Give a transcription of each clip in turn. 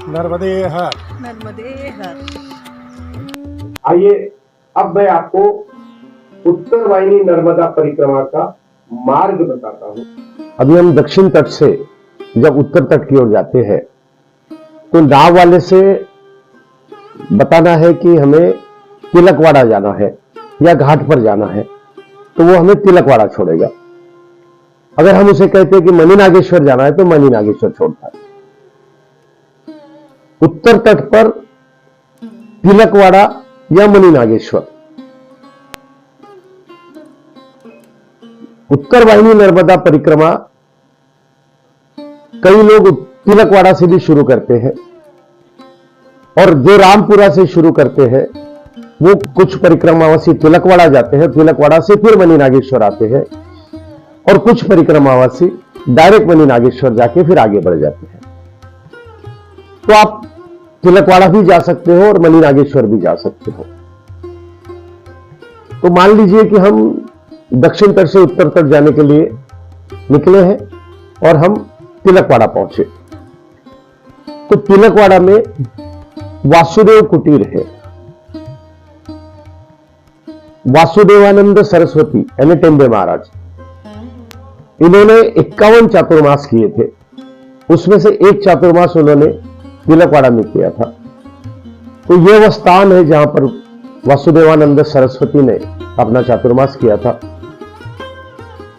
नर्मदे हर। नर्मदे हर। आइए अब मैं आपको उत्तर वाहिनी नर्मदा परिक्रमा का मार्ग बताता हूं। अभी हम दक्षिण तट से जब उत्तर तट की ओर जाते हैं तो नाव वाले से बताना है कि हमें तिलकवाड़ा जाना है या घाट पर जाना है, तो वो हमें तिलकवाड़ा छोड़ेगा। अगर हम उसे कहते हैं कि मणि नागेश्वर जाना है तो मणि नागेश्वर छोड़ता है। उत्तर तट पर तिलकवाड़ा या मणि नागेश्वर। उत्तर वाहिनी नर्मदा परिक्रमा कई लोग तिलकवाड़ा से भी शुरू करते हैं और जो रामपुरा से शुरू करते हैं वो कुछ परिक्रमावासी तिलकवाड़ा जाते हैं, तिलकवाड़ा से फिर मणि नागेश्वर आते हैं और कुछ परिक्रमावासी डायरेक्ट मणि नागेश्वर जाके फिर आगे बढ़ जाते हैं। तो आप तिलकवाड़ा भी जा सकते हो और मणि नागेश्वर भी जा सकते हो। तो मान लीजिए कि हम दक्षिण तट से उत्तर तट जाने के लिए निकले हैं और हम तिलकवाड़ा पहुंचे। तो तिलकवाड़ा में वासुदेव कुटीर है। वासुदेवानंद सरस्वती यानी टेंबे महाराज, इन्होंने 51 चातुर्मास किए थे। उसमें से एक चातुर्मास उन्होंने तिलकवाड़ा में किया था। तो यह वह स्थान है जहां पर वासुदेवानंद सरस्वती ने अपना चातुर्मास किया था।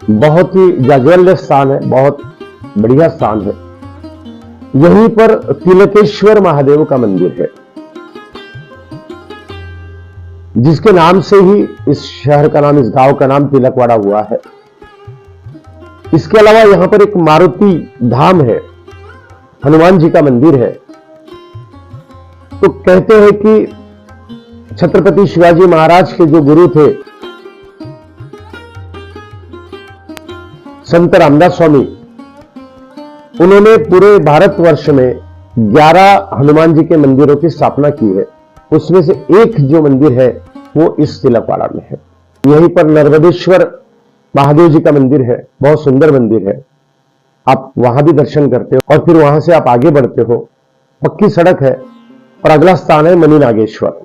बहुत ही जाज्वल्य स्थान है, बहुत बढ़िया स्थान है। यहीं पर तिलकेश्वर महादेव का मंदिर है, जिसके नाम से ही इस शहर का नाम, इस गांव का नाम तिलकवाड़ा हुआ है। इसके अलावा यहां पर एक मारुति धाम है, हनुमान जी का मंदिर है। तो कहते हैं कि छत्रपति शिवाजी महाराज के जो गुरु थे संत रामदास स्वामी, उन्होंने पूरे भारतवर्ष में 11 हनुमान जी के मंदिरों की स्थापना की है। उसमें से एक जो मंदिर है वो इस तिलकवाड़ा में है। यहीं पर नर्मदेश्वर महादेव जी का मंदिर है, बहुत सुंदर मंदिर है। आप वहां भी दर्शन करते हो और फिर वहां से आप आगे बढ़ते हो, पक्की सड़क है और अगला स्थान है मणि नागेश्वर।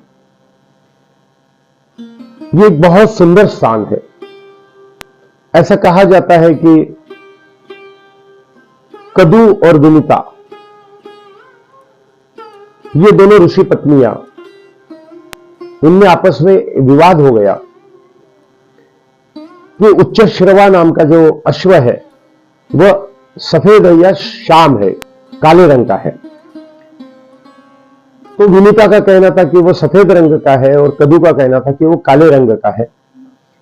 ये एक बहुत सुंदर स्थान है। ऐसा कहा जाता है कि कदू और विनीता, ये दोनों ऋषि पत्नियां, इनमें आपस में विवाद हो गया कि उच्चश्रवा नाम का जो अश्व है वह सफेद है या श्याम है, काले रंग का है। तो विनीता का कहना था कि वो सफेद रंग का है और कदू का कहना था कि वो काले रंग का है।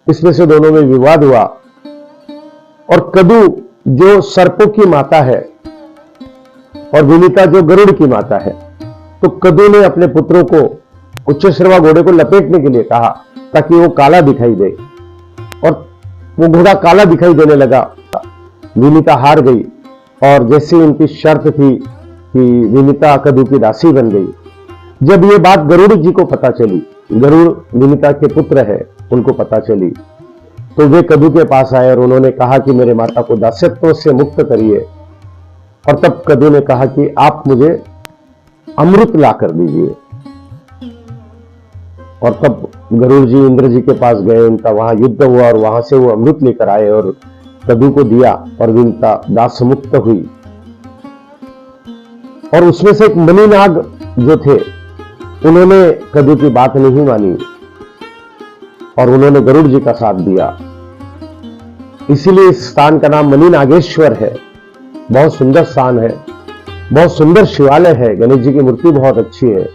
इसमें से दोनों में विवाद हुआ और कदू जो सर्पों की माता है और विनीता जो गरुड़ की माता है, तो कदू ने अपने पुत्रों को उच्चश्रवा घोड़े को लपेटने के लिए कहा ताकि वो काला दिखाई दे, और वो घोड़ा काला दिखाई देने लगा। विनीता हार गई और जैसे उनकी शर्त थी कि विनीता कदू की दासी बन गई। जब ये बात गरुड़ जी को पता चली, गरुड़ विनीता के पुत्र है, उनको पता चली, तो वे कदू के पास आए और उन्होंने कहा कि मेरे माता को दास्यत्व से मुक्त करिए। और तब कदू ने कहा कि आप मुझे अमृत ला कर दीजिए। और तब गरुड़ जी इंद्र जी के पास गए, उनका वहां युद्ध हुआ और वहां से वो अमृत लेकर आए और कदू को दिया और विनीता दास मुक्त हुई। और उसमें से एक मणिनाग जो थे, उन्होंने कदू की बात नहीं मानी और उन्होंने गरुड़ जी का साथ दिया। इसीलिए इस स्थान का नाम मणि नागेश्वर है। बहुत सुंदर स्थान है, बहुत सुंदर शिवालय है, गणेश जी की मूर्ति बहुत अच्छी है।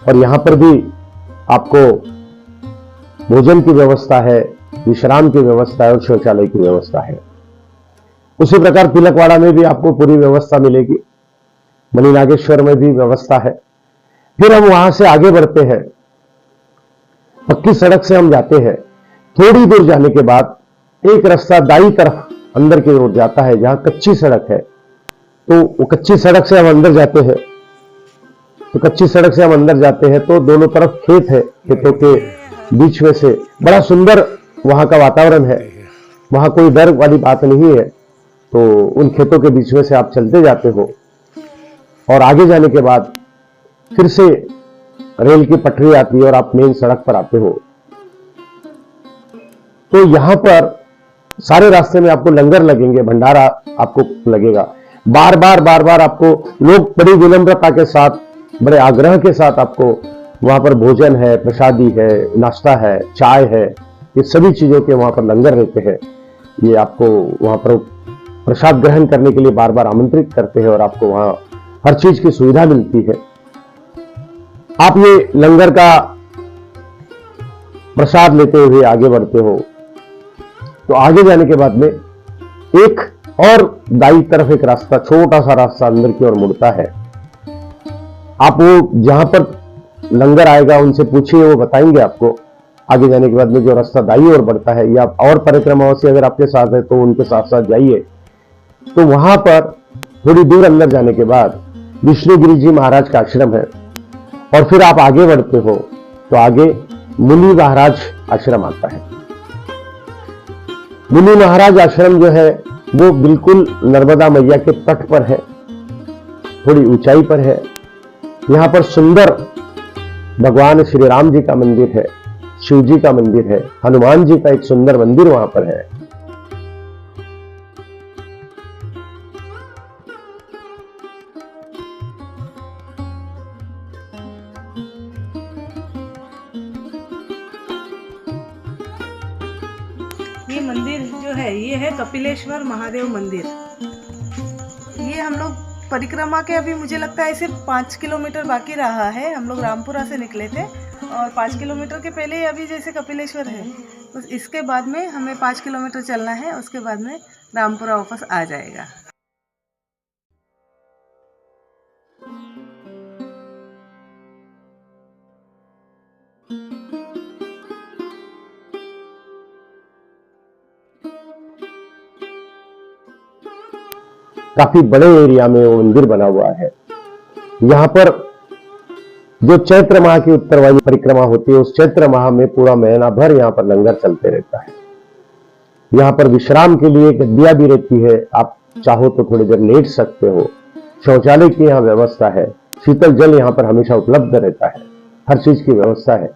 और यहां पर भी आपको भोजन की व्यवस्था है, विश्राम की व्यवस्था है और शौचालय की व्यवस्था है। उसी प्रकार तिलकवाड़ा में भी आपको पूरी व्यवस्था मिलेगी। मणिनागेश्वर में भी व्यवस्था है। फिर हम वहां से आगे बढ़ते हैं, पक्की सड़क से हम जाते हैं। थोड़ी दूर जाने के बाद एक रास्ता दाईं तरफ अंदर की ओर जाता है, जहां कच्ची सड़क है। तो वो कच्ची सड़क से हम अंदर जाते हैं। तो कच्ची सड़क से हम अंदर जाते हैं तो दोनों तरफ खेत है, खेतों के बीच में से बड़ा सुंदर वहां का वातावरण है। वहां कोई डर वाली बात नहीं है। तो उन खेतों के बीच में से आप चलते जाते हो और आगे जाने के बाद फिर से रेल की पटरी आती है और आप मेन सड़क पर आते हो। तो यहां पर सारे रास्ते में आपको लंगर लगेंगे, भंडारा आपको लगेगा। बार बार आपको लोग बड़ी विनम्रता के साथ, बड़े आग्रह के साथ आपको वहां पर भोजन है, प्रसादी है, नाश्ता है, चाय है, ये सभी चीजों के वहां पर लंगर रहते हैं। ये आपको वहां पर प्रसाद ग्रहण करने के लिए बार बार आमंत्रित करते हैं और आपको वहां हर चीज की सुविधा मिलती है। आप ये लंगर का प्रसाद लेते हुए आगे बढ़ते हो। तो आगे जाने के बाद में एक और दाईं तरफ एक रास्ता, छोटा सा रास्ता अंदर की ओर मुड़ता है। आप वो जहां पर लंगर आएगा उनसे पूछिए, वो बताएंगे आपको। आगे जाने के बाद में जो रास्ता दाईं ओर बढ़ता है, या और परिक्रमाओं से अगर आपके साथ है तो उनके साथ साथ जाइए। तो वहां पर थोड़ी दूर अंदर जाने के बाद विष्णुगिरी जी महाराज का आश्रम है और फिर आप आगे बढ़ते हो तो आगे मुनि महाराज आश्रम आता है। मुनि महाराज आश्रम जो है वो बिल्कुल नर्मदा मैया के तट पर है, थोड़ी ऊंचाई पर है। यहां पर सुंदर भगवान श्री राम जी का मंदिर है, शिव जी का मंदिर है, हनुमान जी का एक सुंदर मंदिर वहां पर है। ये मंदिर जो है ये है कपिलेश्वर महादेव मंदिर। ये हम लोग परिक्रमा के अभी मुझे लगता है इसे 5 किलोमीटर बाकी रहा है। हम लोग रामपुरा से निकले थे और 5 किलोमीटर के पहले अभी जैसे कपिलेश्वर है, तो इसके बाद में हमें 5 किलोमीटर चलना है, उसके बाद में रामपुरा वापस आ जाएगा। काफी बड़े एरिया में वो मंदिर बना हुआ है। यहां पर जो चैत्र माह की उत्तरवायु परिक्रमा होती है, उस चैत्र माह में पूरा महीना भर यहां पर लंगर चलते रहता है। यहां पर विश्राम के लिए गद्दियां भी रहती है, आप चाहो तो थोड़ी देर लेट सकते हो। शौचालय की यहां व्यवस्था है, शीतल जल यहां पर हमेशा उपलब्ध रहता है, हर चीज की व्यवस्था है।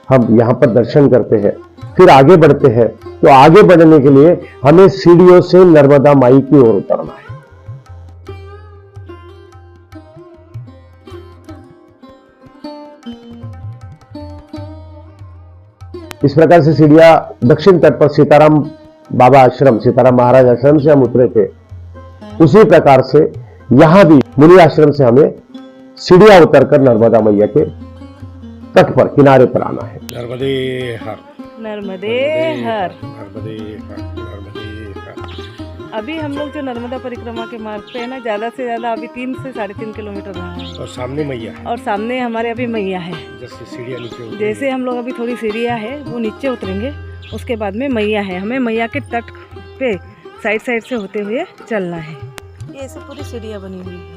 हम यहां पर दर्शन करते हैं, फिर आगे बढ़ते हैं। तो आगे बढ़ने के लिए हमें सीढ़ियों से नर्मदा माई की ओर उतरना है। इस प्रकार से सीढ़ियां दक्षिण तट पर सीताराम बाबा आश्रम, सीताराम महाराज आश्रम से हम उतरे थे, उसी प्रकार से यहां भी मुनि आश्रम से हमें सीढ़ियां उतरकर नर्मदा मैया के तट पर, किनारे पर आना है। नर्मदे हर, नर्मदे हर, नर्मदे हर, नर्मदे हर। अभी हम लोग जो नर्मदा परिक्रमा के मार्ग पे है ना, ज़्यादा से ज़्यादा अभी 3 से 3.5 किलोमीटर रहा है। और सामने मैया है, और सामने हमारे अभी मैया है। जैसे सीढ़ियाँ नीचे उतरेंगे। जैसे हम लोग अभी थोड़ी सीढ़ियाँ है वो नीचे उतरेंगे, उसके बाद में मैया है। हमें मैया के तट पे साइड साइड से होते हुए चलना है। ये ऐसे पूरी सीढ़ियाँ बनी हुई है।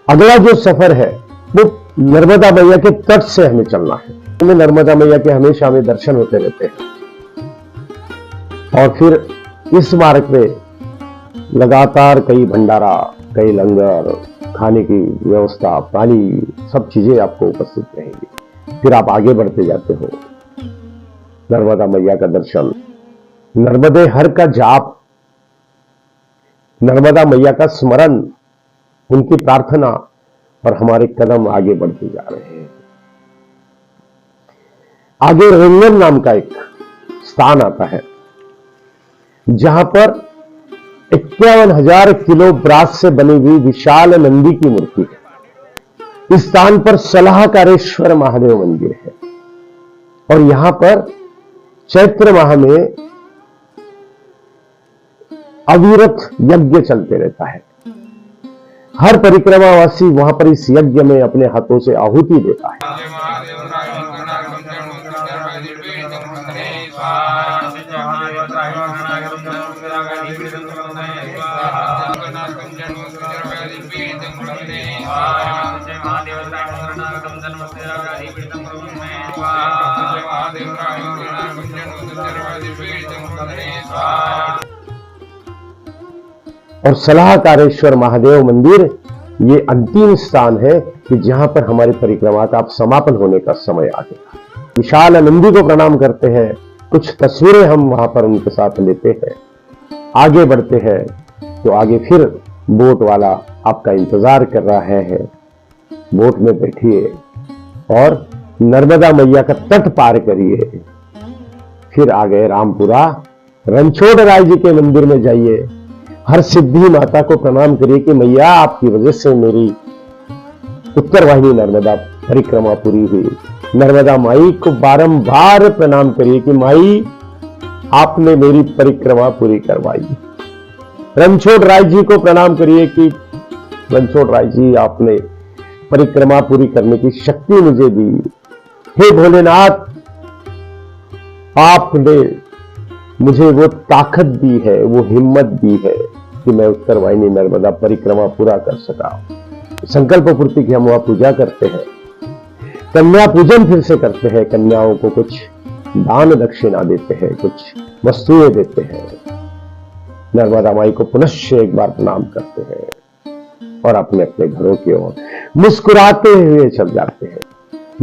अगला जो सफर है वो नर्मदा मैया के तट से हमें चलना है। हमें नर्मदा मैया के हमेशा हमें दर्शन होते रहते हैं और फिर इस मार्ग पे लगातार कई भंडारा, कई लंगर, खाने की व्यवस्था, पानी, सब चीजें आपको उपस्थित रहेंगी। फिर आप आगे बढ़ते जाते हो। नर्मदा मैया का दर्शन, नर्मदे हर का जाप, नर्मदा मैया का स्मरण, उनकी प्रार्थना, और हमारे कदम आगे बढ़ते जा रहे हैं। आगे रंगन नाम का एक स्थान आता है, जहां पर 51,000 किलो ब्रास से बनी हुई विशाल नंदी की मूर्ति है। इस स्थान पर सलाहकारेश्वर महादेव मंदिर है और यहां पर चैत्र माह में अविरत यज्ञ चलते रहता है। हर परिक्रमावासी वहां पर इस यज्ञ में अपने हाथों से आहुति देता है। और सलाहकारेश्वर महादेव मंदिर ये अंतिम स्थान है कि जहां पर हमारी परिक्रमा का समापन होने का समय आ गया। विशाल नंदी को प्रणाम करते हैं, कुछ तस्वीरें हम वहां पर उनके साथ लेते हैं, आगे बढ़ते हैं तो आगे फिर बोट वाला आपका इंतजार कर रहा है। बोट में बैठिए और नर्मदा मैया का तट पार करिए, फिर आ गए रामपुरा, रणछोड़ राय जी के मंदिर में जाइए, हर सिद्धि माता को प्रणाम करिए कि मैया आपकी वजह से मेरी उत्तरवाहिनी नर्मदा परिक्रमा पूरी हुई। नर्मदा माई को बारंबार प्रणाम करिए कि माई आपने मेरी परिक्रमा पूरी करवाई। रणछोड़ राय जी को प्रणाम करिए कि रणछोड़ राय जी आपने परिक्रमा पूरी करने की शक्ति मुझे दी। हे भोलेनाथ, आपने मुझे वो ताकत दी है, वो हिम्मत दी है कि मैं उत्तरवाहिनी नर्मदा परिक्रमा पूरा कर सका। संकल्प पूर्ति की हम वहां पूजा करते हैं, कन्या पूजन फिर से करते हैं, कन्याओं को कुछ दान दक्षिणा देते हैं, कुछ वस्तुएं देते हैं, नर्मदा माई को पुनश्च एक बार प्रणाम करते हैं और अपने अपने घरों की ओर मुस्कुराते हुए चल जाते हैं।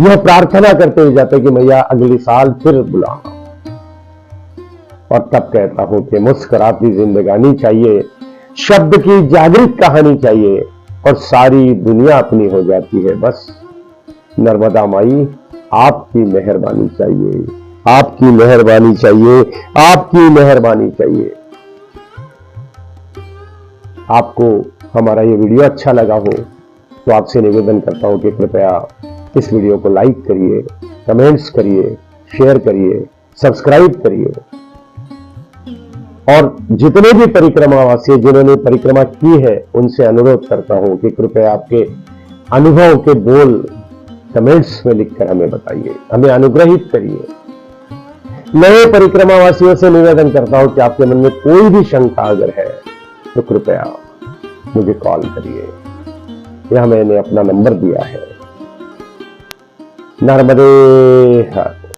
यह प्रार्थना करते हुए जाते हैं कि मैया अगले साल फिर बुलाना। और तब कहता हूं कि मुस्कुराती जिंदगानी चाहिए, शब्द की जागृत कहानी चाहिए और सारी दुनिया अपनी हो जाती है। बस नर्मदा माई आपकी मेहरबानी चाहिए, आपकी मेहरबानी चाहिए, आपकी मेहरबानी चाहिए। आपको हमारा ये वीडियो अच्छा लगा हो तो आपसे निवेदन करता हूं कि कृपया इस वीडियो को लाइक करिए, कमेंट्स करिए, शेयर करिए, सब्सक्राइब करिए। और जितने भी परिक्रमावासी जिन्होंने परिक्रमा की है उनसे अनुरोध करता हूं कि कृपया आपके अनुभव के बोल कमेंट्स में लिखकर हमें बताइए, हमें अनुग्रहित करिए। नए परिक्रमावासियों से निवेदन करता हूं कि आपके मन में कोई भी शंका अगर है तो कृपया मुझे कॉल करिए। यह मैंने अपना नंबर दिया है। नर्मदे हर।